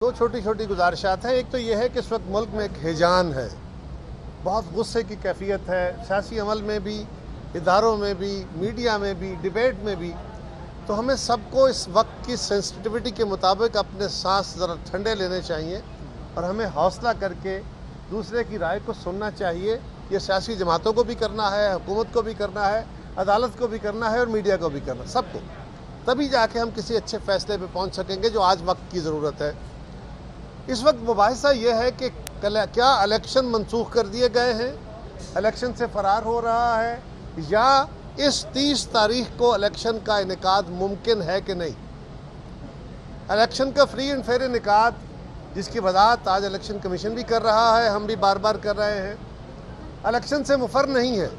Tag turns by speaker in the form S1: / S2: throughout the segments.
S1: दो छोटी छोटी गुजारिशात हैं। एक तो ये है कि इस वक्त मुल्क में एक हिजान है, बहुत गुस्से की कैफियत है, सियासी अमल में भी, इदारों में भी, मीडिया में भी, डिबेट में भी। तो हमें सबको इस वक्त की सेंसिटिविटी के मुताबिक अपने सांस ज़रा ठंडे लेने चाहिए और हमें हौसला करके दूसरे की राय को सुनना चाहिए। ये सियासी जमातों को भी करना है, हुकूमत को भी करना है, अदालत को भी करना है और मीडिया को भी करना है, सबको। तभी जाके हम किसी अच्छे फैसले पे पहुंच सकेंगे जो आज वक्त की ज़रूरत है। इस वक्त मुबाहिसा ये है कि क्या इलेक्शन मनसूख कर दिए गए हैं, इलेक्शन से फरार हो रहा है, या इस 30 तारीख को इलेक्शन का इनेकाद मुमकिन है कि नहीं। इलेक्शन का फ्री एंड फेयर इनेकाद जिसकी वजाहत आज इलेक्शन कमीशन भी कर रहा है, हम भी बार बार कर रहे हैं। इलेक्शन से मुफर नहीं है,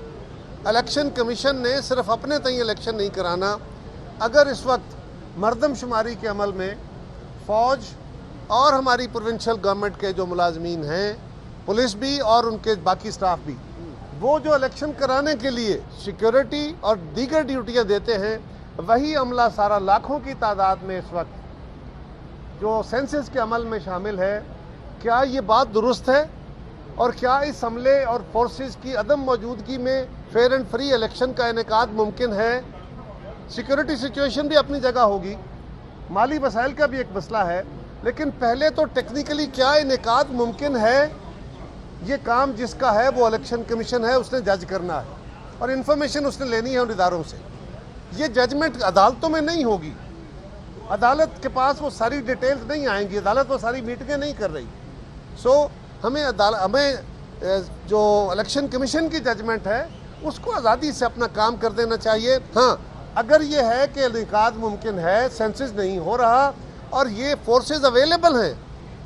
S1: इलेक्शन कमीशन ने सिर्फ अपने तय इलेक्शन नहीं कराना। अगर इस वक्त मरदमशुमारी के अमल में फ़ौज और हमारी प्रोविंशियल गवर्नमेंट के जो मुलाजमीन हैं, पुलिस भी और उनके बाकी स्टाफ भी, वो जो इलेक्शन कराने के लिए सिक्योरिटी और दीगर ड्यूटियां देते हैं, वही अमला सारा लाखों की तादाद में इस वक्त जो सेंसस के अमल में शामिल है, क्या ये बात दुरुस्त है? और क्या इस अमले और फोर्सेस की अदम मौजूदगी में फेयर एंड फ्री इलेक्शन का इनेकाद मुमकिन है? सिक्योरिटी सिचुएशन भी अपनी जगह होगी, माली वसाइल का भी एक मसला है, लेकिन पहले तो टेक्निकली क्या इनेकाद मुमकिन है, ये काम जिसका है वो इलेक्शन कमीशन है, उसने जज करना है और इन्फॉर्मेशन उसने लेनी है उन इदारों से। ये जजमेंट अदालतों में नहीं होगी, अदालत के पास वो सारी डिटेल्स नहीं आएंगी, अदालत वो सारी मीटिंगें नहीं कर रही। हमें जो इलेक्शन कमीशन की जजमेंट है उसको आज़ादी से अपना काम कर देना चाहिए। हाँ, अगर ये है कि इनेकाद मुमकिन है, सेंसस नहीं हो रहा और ये फोर्सेस अवेलेबल हैं,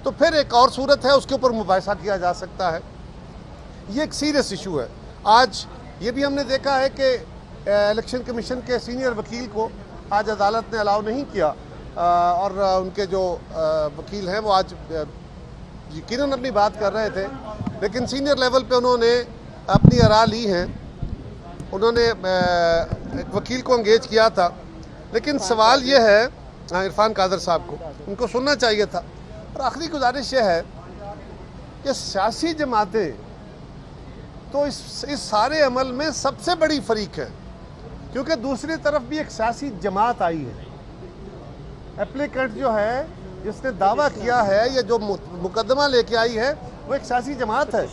S1: तो फिर एक और सूरत है, उसके ऊपर मुबाहिसा किया जा सकता है। ये एक सीरियस इशू है। आज ये भी हमने देखा है कि इलेक्शन कमीशन के सीनियर वकील को आज अदालत ने अलाउ नहीं किया और उनके जो वकील हैं वो आज यकीनन अपनी बात कर रहे थे, लेकिन सीनियर लेवल पे उन्होंने अपनी आरा ली हैं। उन्होंने एक वकील को एंगेज किया था, लेकिन सवाल ये है, इरफान कादर साहब को उनको सुनना चाहिए था। और आखिरी गुजारिश ये है कि सियासी जमातें तो इस सारे अमल में सबसे बड़ी फरीक है, क्योंकि दूसरी तरफ भी एक सियासी जमात आई है। एप्लीकेंट जो है, जिसने दावा किया है या जो मुकदमा लेके आई है, वो एक सियासी जमात है।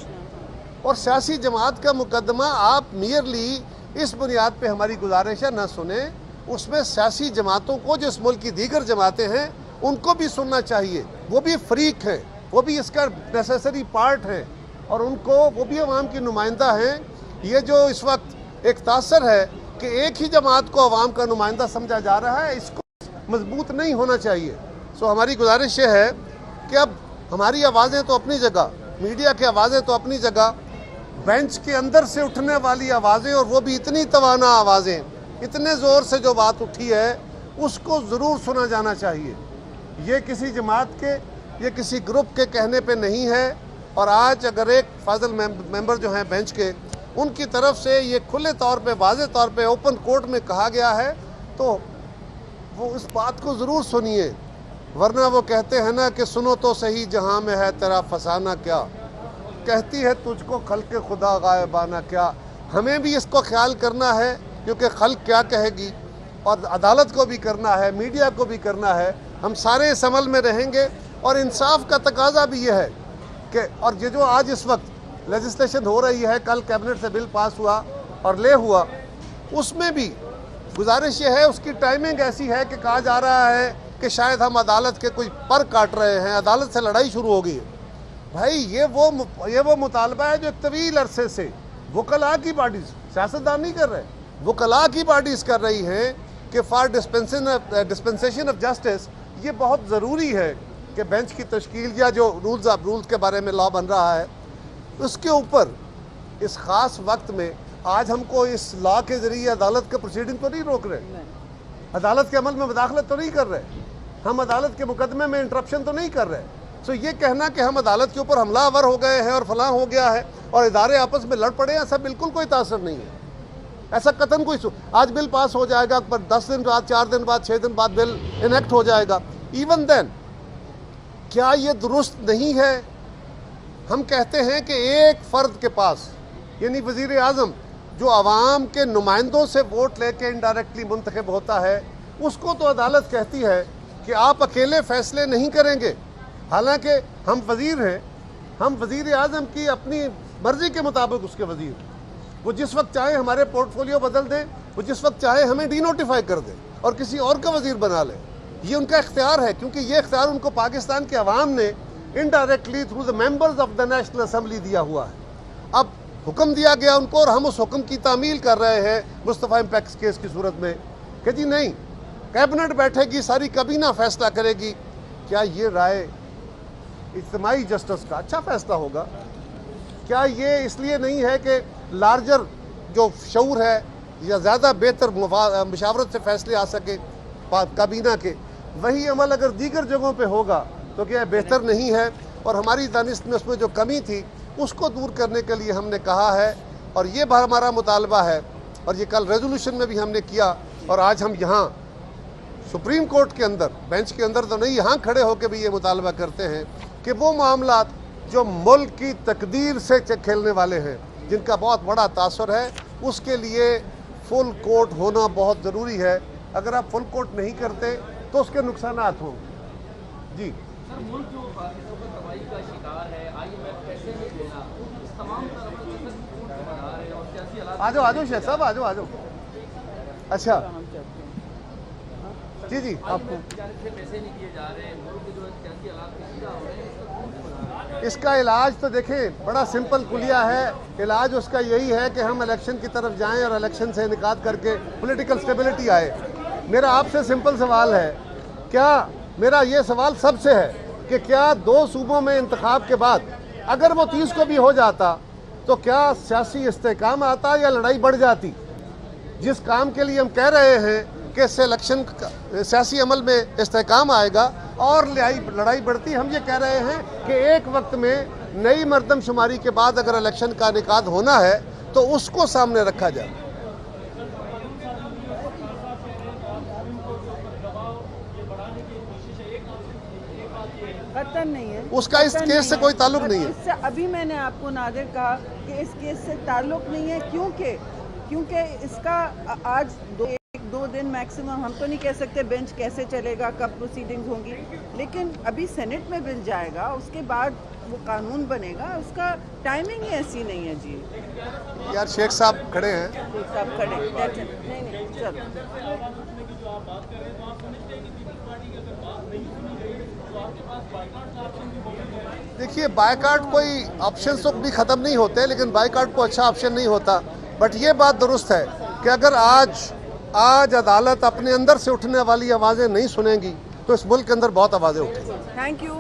S1: और सियासी जमात का मुकदमा आप मियरली इस बुनियाद पे हमारी गुजारिश है न सुने, उसमें सियासी जमातों को, जो इस मुल्क की दीगर जमातें हैं, उनको भी सुनना चाहिए। वो भी फरीक हैं, वो भी इसका नेसेसरी पार्ट है और उनको, वो भी अवाम की नुमाइंदा हैं। ये जो इस वक्त एक तासर है कि एक ही जमात को अवाम का नुमाइंदा समझा जा रहा है, इसको मजबूत नहीं होना चाहिए। हमारी गुजारिश ये है कि अब हमारी आवाज़ें तो अपनी जगह, मीडिया की आवाज़ें तो अपनी जगह, बेंच के अंदर से उठने वाली आवाज़ें, और वो भी इतनी तवाना आवाज़ें, इतने ज़ोर से जो बात उठी है, उसको ज़रूर सुना जाना चाहिए। ये किसी जमात के, ये किसी ग्रुप के कहने पे नहीं है। और आज अगर एक फाजिल मेंबर जो हैं बेंच के, उनकी तरफ से ये खुले तौर पे, वाज़े तौर पे, ओपन कोर्ट में कहा गया है, तो वो इस बात को ज़रूर सुनिए। वरना वो कहते हैं ना कि सुनो तो सही जहाँ में है तेरा फसाना क्या, कहती है तुझको खल्क़ खुदा गायबाना क्या। हमें भी इसको ख्याल करना है, क्योंकि खल्क़ क्या कहेगी, और अदालत को भी करना है, मीडिया को भी करना है। हम सारे इस अमल में रहेंगे और इंसाफ का तकाजा भी ये है कि, और ये जो आज इस वक्त लेजिस्लेशन हो रही है, कल कैबिनेट से बिल पास हुआ और ले हुआ, उसमें भी गुजारिश ये है, उसकी टाइमिंग ऐसी है कि कहा जा रहा है कि शायद हम अदालत के कोई पर काट रहे हैं, अदालत से लड़ाई शुरू हो गई है। भाई ये वो मुतालबा है जो एक तवील अरसे से वकला की पार्टीज, सियासतदान नहीं कर रहे, वकला की पार्टीज कर रही हैं कि फॉर डिस्पेंसेशन ऑफ जस्टिस ये बहुत ज़रूरी है कि बेंच की तश्कील या जो रूल्स के बारे में लॉ बन रहा है, उसके ऊपर इस ख़ास वक्त में आज हमको इस लॉ के ज़रिए अदालत के प्रोसीडिंग तो नहीं रोक रहे, अदालत के अमल में मुदाखलत तो नहीं कर रहे, हम अदालत के मुकदमे में इंटरप्शन तो नहीं कर रहे। ये कहना कि हम अदालत के ऊपर हमलावर हो गए हैं और फलां हो गया है और इदारे आपस में लड़ पड़े, ऐसा बिल्कुल कोई तासर नहीं है। ऐसा कतन कोई, आज बिल पास हो जाएगा, पर 10 दिन बाद, 4 दिन बाद, 6 दिन बाद बिल इनेक्ट हो जाएगा। इवन देन کیا یہ درست نہیں ہے؟ ہم کہتے ہیں کہ ایک فرد کے پاس یعنی وزیر اعظم جو عوام کے نمائندوں سے ووٹ لے کے انڈائریکٹلی منتخب ہوتا ہے، اس کو تو عدالت کہتی ہے کہ آپ اکیلے فیصلے نہیں کریں گے، حالانکہ ہم وزیر ہیں، ہم وزیر اعظم کی اپنی مرضی کے مطابق اس کے وزیر، وہ جس وقت چاہے ہمارے پورٹ فولیو بدل دیں، وہ جس وقت چاہے ہمیں ڈی نوٹیفائی کر دیں اور کسی اور کا وزیر بنا لیں، یہ ان کا اختیار ہے، کیونکہ یہ اختیار ان کو پاکستان کے عوام نے indirectly through the members of the national assembly دیا ہوا ہے۔ اب حکم دیا گیا ان کو اور ہم اس حکم کی تعمیل کر رہے ہیں مصطفیٰ امپیکس کیس کی صورت میں کہ جی نہیں، کیبنٹ بیٹھے گی، ساری کابینہ فیصلہ کرے گی۔ کیا یہ رائے اجتماعی جسٹس کا اچھا فیصلہ ہوگا؟ کیا یہ اس لیے نہیں ہے کہ لارجر جو شعور ہے یا زیادہ بہتر مشاورت سے فیصلے آ سکے کابینہ کے، وہی عمل اگر دیگر جگہوں پہ ہوگا تو کیا بہتر نہیں ہے؟ اور ہماری دانست میں اس میں جو کمی تھی اس کو دور کرنے کے لیے ہم نے کہا ہے، اور یہ ہمارا مطالبہ ہے، اور یہ کل ریزولوشن میں بھی ہم نے کیا، اور آج ہم یہاں سپریم کورٹ کے اندر بینچ کے اندر تو نہیں، یہاں کھڑے ہو کے بھی یہ مطالبہ کرتے ہیں کہ وہ معاملات جو ملک کی تقدیر سے کھیلنے والے ہیں، جن کا بہت بڑا تاثر ہے، اس کے لیے فل کورٹ ہونا بہت ضروری ہے۔ اگر آپ فل کورٹ نہیں کرتے تو اس کے نقصانات ہوں۔ جی
S2: سر، ملک جو تباہی کا شکار ہے، IMF پیسے نہیں دے رہا، اس تمام اور سیاسی حالات
S1: آجو شیخ صاحب، آجو۔ اچھا جی آپ کو
S2: پیسے نہیں دیے جا رہے ہیں، ملک کے جو سیاسی حالات پیچیدہ ہو رہے ہیں،
S1: اس کا علاج تو دیکھیں بڑا سمپل کلیہ ہے۔ علاج اس کا یہی ہے کہ ہم الیکشن کی طرف جائیں اور الیکشن سے انعقاد کر کے پولیٹیکل سٹیبلٹی آئے۔ میرا آپ سے سمپل سوال ہے، میرا یہ سوال سب سے ہے کہ کیا 2 صوبوں میں انتخاب کے بعد اگر وہ 30 کو بھی ہو جاتا تو کیا سیاسی استحکام آتا یا لڑائی بڑھ جاتی؟ جس کام کے لیے ہم کہہ رہے ہیں کہ اس سے الیکشن سیاسی عمل میں استحکام آئے گا اور لڑائی بڑھتی، ہم یہ کہہ رہے ہیں کہ ایک وقت میں نئی مردم شماری کے بعد اگر الیکشن کا انعقاد ہونا ہے تو اس کو سامنے رکھا جائے۔
S3: قطعاً نہیں ہے،
S1: اس کا اس کیس سے کوئی تعلق نہیں ہے۔
S3: اس سے ابھی میں نے آپ کو نادر کہا کہ اس کیس سے تعلق نہیں ہے، کیونکہ اس کا آج 1-2 دن میکسیمم، ہم تو نہیں کہہ سکتے بینچ کیسے چلے گا، کب پروسیڈنگز ہوں گی، لیکن ابھی سینٹ میں بل جائے گا، اس کے بعد وہ قانون بنے گا، اس کا ٹائمنگ ہی ایسی نہیں ہے۔ جی
S1: یار شیخ صاحب کھڑے ہیں،
S3: شیخ صاحب کھڑے نہیں چلو۔
S1: دیکھیے بائیکاٹ کوئی آپشنز تو بھی ختم نہیں ہوتے، لیکن بائیکاٹ کو اچھا آپشن نہیں ہوتا، بٹ یہ بات درست ہے کہ اگر آج عدالت اپنے اندر سے اٹھنے والی آوازیں نہیں سنیں گی تو اس ملک کے اندر بہت آوازیں اٹھیں گی۔
S3: Thank you.